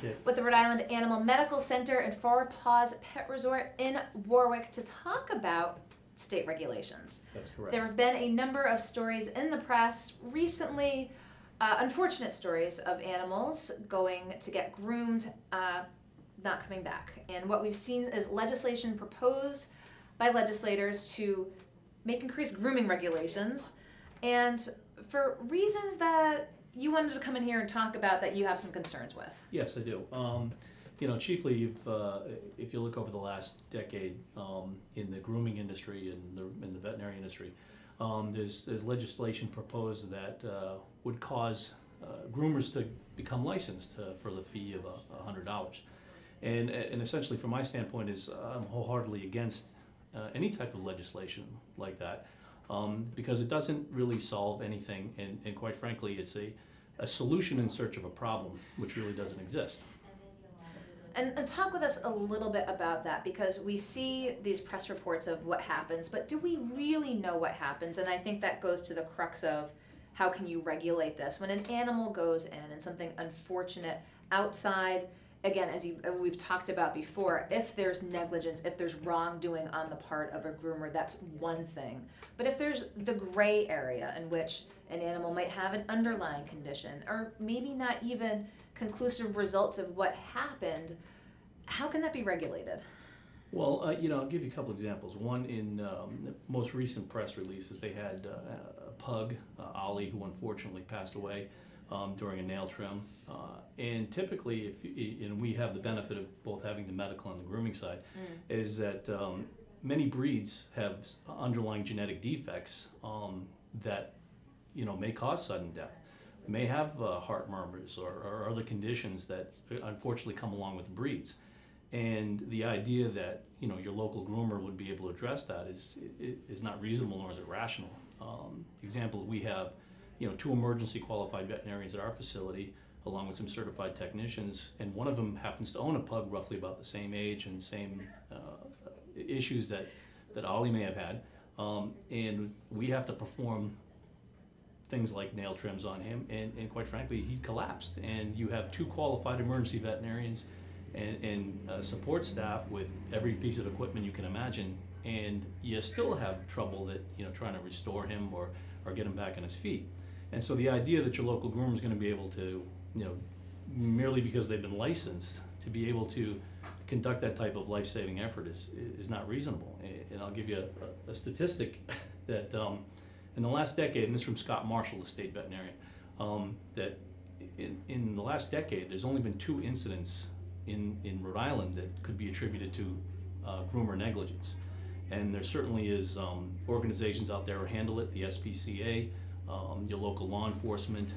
Okay. with the Rhode Island Animal Medical Center and for Paws Pet Resort in Warwick to talk about state regulations. That's correct. There have been a number of stories in the press recently, unfortunate stories of animals going to get groomed, not coming back. And what we've seen is legislation proposed by legislators to make increased grooming regulations, and for reasons that you wanted to come in here and talk about that you have some concerns with. Yes, I do. Chiefly, if you look over the last decade in the grooming industry and in the veterinary industry, there's legislation proposed that would cause groomers to become licensed for the fee of $100. And essentially, from my standpoint, is I'm wholeheartedly against any type of legislation like that because it doesn't really solve anything, and quite frankly, it's a solution in search of a problem which really doesn't exist. And talk with us a little bit about that, because we see these press reports of what happens, but do we really know what happens? And I think that goes to the crux of how can you regulate this? When an animal goes in and something unfortunate outside, again, as we've talked about before, if there's negligence, if there's wrongdoing on the part of a groomer, that's one thing. But if there's the gray area in which an animal might have an underlying condition, or maybe not even conclusive results of what happened, how can that be regulated? Well, I'll give you a couple examples. One, in the most recent press releases, they had a pug, Ollie, who unfortunately passed away during a nail trim. And typically, and we have the benefit of both having the medical and the grooming side, is that many breeds have underlying genetic defects that may cause sudden death, may have heart murmurs or other conditions that unfortunately come along with the breeds. And the idea that your local groomer would be able to address that is not reasonable, nor is it rational. Examples, we have 2 emergency qualified veterinarians at our facility, along with some certified technicians, and one of them happens to own a pug roughly about the same age and same issues that Ollie may have had, and we have to perform things like nail trims on him, and quite frankly, he collapsed. And you have 2 qualified emergency veterinarians and support staff with every piece of equipment you can imagine, and you still have trouble trying to restore him or get him back on his feet. And so the idea that your local groomer is going to be able to, merely because they've been licensed, to be able to conduct that type of life-saving effort is not reasonable. And I'll give you a statistic that in the last decade, and this is from Scott Marshall, the state veterinarian, that in the last decade, there's only been 2 incidents in Rhode Island that could be attributed to groomer negligence. And there certainly is organizations out there who handle it, the SPCA, your local law enforcement,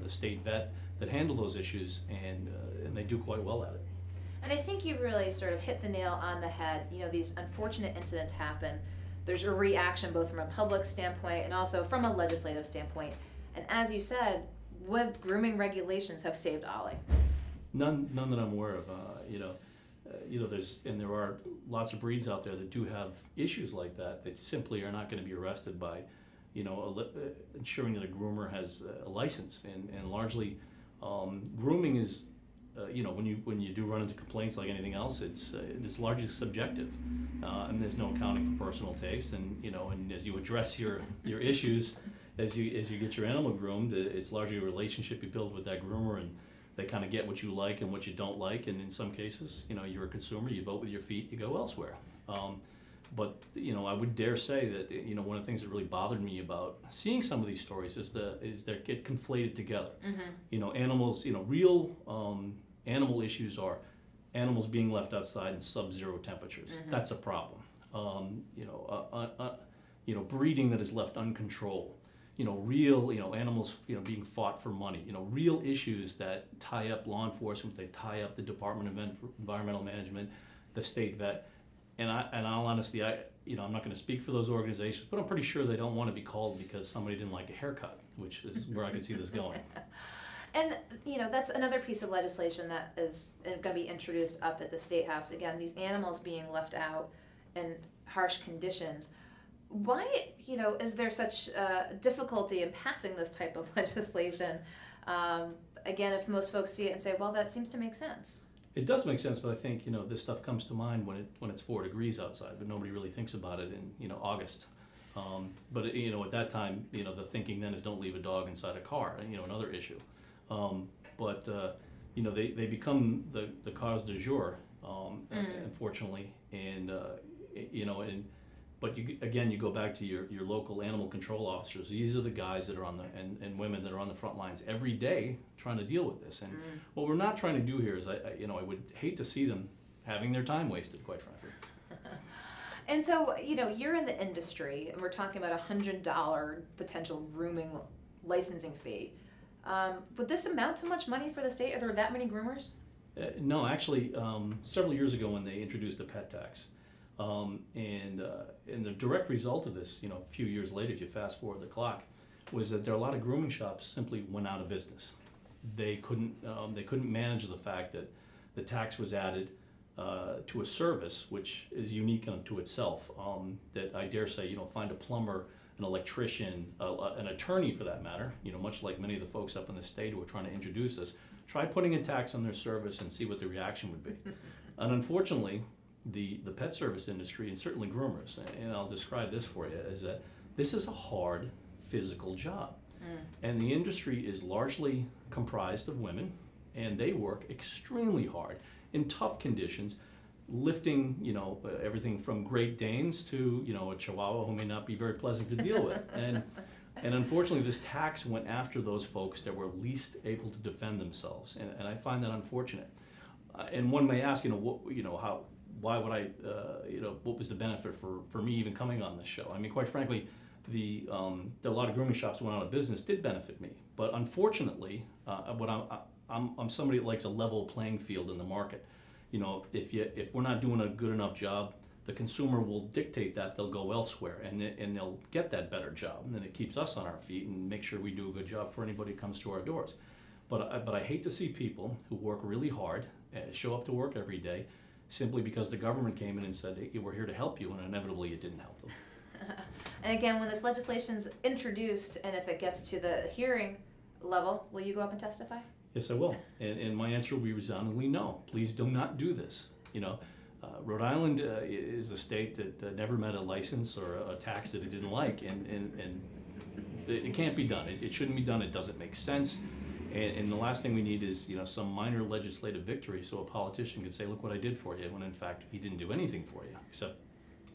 the state vet, that handle those issues, and they do quite well at it. And I think you really sort of hit the nail on the head. These unfortunate incidents happen. There's a reaction both from a public standpoint and also from a legislative standpoint. And as you said, would grooming regulations have saved Ollie? None that I'm aware of. There are lots of breeds out there that do have issues like that simply are not going to be arrested by, ensuring that a groomer has a license. And largely, grooming is, when you do run into complaints like anything else, it's largely subjective, and there's no accounting for personal taste. And and as you address your issues, as you get your animal groomed, it's largely a relationship you build with that groomer, and they kind of get what you like and what you don't like. And in some cases, you're a consumer, you vote with your feet, you go elsewhere. But I would dare say that one of the things that really bothered me about seeing some of these stories is they get conflated together. Mm-hmm. Animals, real animal issues are animals being left outside in sub-zero temperatures. Mm-hmm. That's a problem. Breeding that is left uncontrolled. Real animals being fought for money. Real issues that tie up law enforcement, they tie up the Department of Environmental Management, the state vet. And all honesty, I'm not going to speak for those organizations, but I'm pretty sure they don't want to be called because somebody didn't like a haircut, which is where I could see this going. And that's another piece of legislation that is going to be introduced up at the State House. Again, these animals being left out in harsh conditions. Why, is there such difficulty in passing this type of legislation? again, if most folks see it and say, well, that seems to make sense. It does make sense, but I think, this stuff comes to mind when it's 4 degrees outside, but nobody really thinks about it in, August. But at that time, the thinking then is don't leave a dog inside a car, another issue. But they become the cause du jour, unfortunately, and but you go back to your local animal control officers. These are the guys that are and women that are on the front lines every day trying to deal with this. And what we're not trying to do here is, I would hate to see them having their time wasted, quite frankly. And so, you're in the industry, and we're talking about $100 potential grooming licensing fee. Would this amount to much money for the state? Are there that many groomers? No, actually, several years ago when they introduced a pet tax, and the direct result of this, a few years later, if you fast forward the clock, was that there are a lot of grooming shops simply went out of business. They couldn't manage the fact that the tax was added to a service which is unique unto itself. That I dare say, find a plumber, an electrician, an attorney for that matter. Much like many of the folks up in the state who are trying to introduce this, try putting a tax on their service and see what the reaction would be. And unfortunately, the pet service industry, and certainly groomers, and I'll describe this for you, is that this is a hard physical job. And the industry is largely comprised of women, and they work extremely hard in tough conditions, lifting, everything from Great Danes to, a Chihuahua who may not be very pleasant to deal with. And unfortunately, this tax went after those folks that were least able to defend themselves, and I find that unfortunate. And one may ask, why would I, what was the benefit for me even coming on this show? I mean, quite frankly, a lot of grooming shops went out of business did benefit me, but unfortunately, I'm somebody that likes a level playing field in the market. If we're not doing a good enough job, the consumer will dictate that they'll go elsewhere, and they'll get that better job, and then it keeps us on our feet and make sure we do a good job for anybody who comes to our doors. But I hate to see people who work really hard, show up to work every day, simply because the government came in and said, hey, we're here to help you, and inevitably it didn't help them. And again, when this legislation is introduced, and if it gets to the hearing level, will you go up and testify? Yes, I will. And my answer will be resoundingly no. Please do not do this. Rhode Island is a state that never met a license or a tax that it didn't like, and it can't be done. It shouldn't be done. It doesn't make sense. And the last thing we need is some minor legislative victory so a politician could say, look what I did for you, when in fact he didn't do anything for you except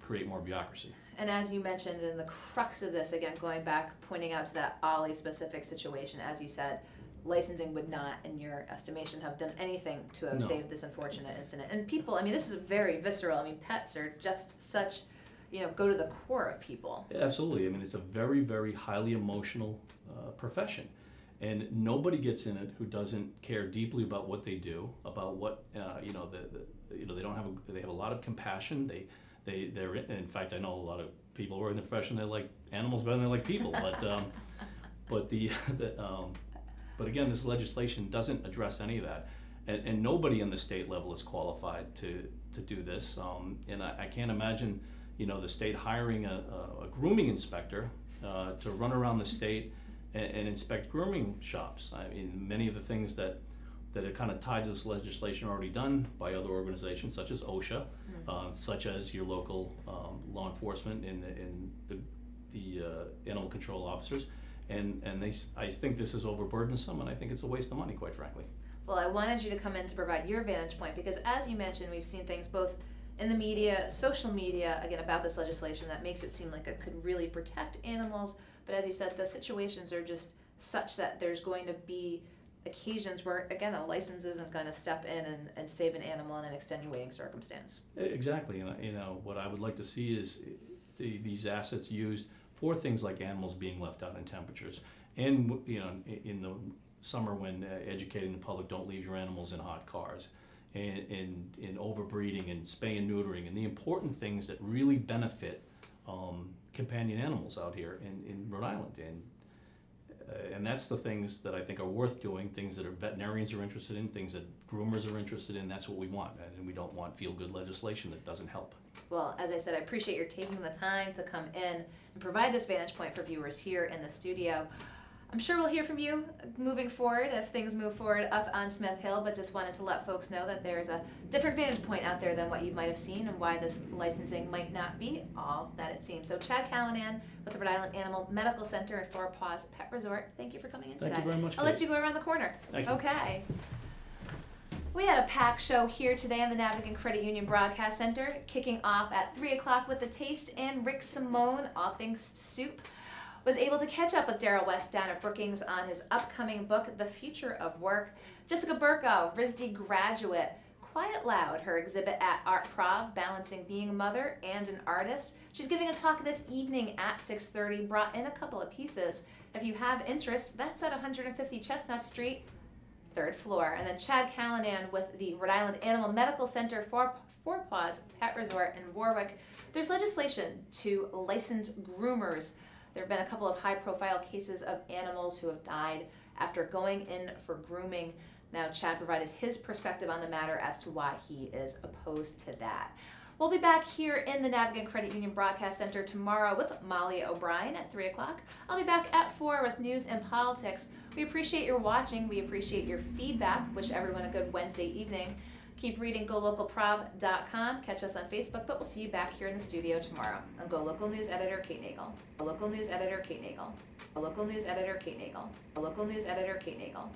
create more bureaucracy. And as you mentioned, in the crux of this, again, going back, pointing out to that Ollie specific situation, as you said, licensing would not, in your estimation, have done anything to have saved this unfortunate incident. And people, this is very visceral. Pets are just such, go to the core of people. Absolutely. It's a very, very highly emotional profession. And nobody gets in it who doesn't care deeply about what they do, about what, they have a lot of compassion. They're in fact, I know a lot of people who are in the profession that like animals better than they like people, but again, this legislation doesn't address any of that, and nobody in the state level is qualified to do this. And I can't imagine, the state hiring a grooming inspector to run around the state and inspect grooming shops. Many of the things that are kind of tied to this legislation are already done by other organizations, such as OSHA, such as your local law enforcement and the animal control officers. And I think this is overburdensome, and I think it's a waste of money, quite frankly. Well, I wanted you to come in to provide your vantage point, because as you mentioned, we've seen things both in the media, social media, again, about this legislation that makes it seem like it could really protect animals. But as you said, the situations are just such that there's going to be occasions where, again, a license isn't going to step in and save an animal in an extenuating circumstance. Exactly. And what I would like to see is these assets used for things like animals being left out in temperatures, and in the summer when educating the public, don't leave your animals in hot cars, and in overbreeding and spay and neutering, and the important things that really benefit companion animals out here in Rhode Island, and that's the things that I think are worth doing, things that veterinarians are interested in, things that groomers are interested in. That's what we want, and we don't want feel-good legislation that doesn't help. Well, as I said, I appreciate your taking the time to come in and provide this vantage point for viewers here in the studio. I'm sure we'll hear from you moving forward if things move forward up on Smith Hill, but just wanted to let folks know that there's a different vantage point out there than what you might have seen and why this licensing might not be all that it seems. So Chad Callanan with the Rhode Island Animal Medical Center at Paws Pet Resort, thank you for coming in today. Thank you very much, I'll Kate. let you go around the corner. Thank you. Okay. We had a packed show here today in the Navigant Credit Union Broadcast Center, kicking off at 3 o'clock with The Taste, and Rick Simone, all things soup, was able to catch up with Darrell West down at Brookings on his upcoming book, The Future of Work. Jessica Burko, RISD graduate, Quiet Loud, her exhibit at Art Prov, balancing being a mother and an artist. She's giving a talk this evening at 6:30, brought in a couple of pieces. If you have interest, that's at 150 Chestnut Street, 3rd floor. And then Chad Callanan with the Rhode Island Animal Medical Center for Paws Pet Resort in Warwick. There's legislation to license groomers. There have been a couple of high-profile cases of animals who have died after going in for grooming. Now, Chad provided his perspective on the matter as to why he is opposed to that. We'll be back here in the Navigant Credit Union Broadcast Center tomorrow with Molly O'Brien at 3 o'clock. I'll be back at 4 with news and politics. We appreciate your watching. We appreciate your feedback. Wish everyone a good Wednesday evening. Keep reading golocalprov.com. Catch us on Facebook, but we'll see you back here in the studio tomorrow. I'm Go Local News Editor Kate Nagel. Go Local News Editor Kate Nagel. Go Local News Editor Kate Nagel. Go Local News Editor Kate Nagel.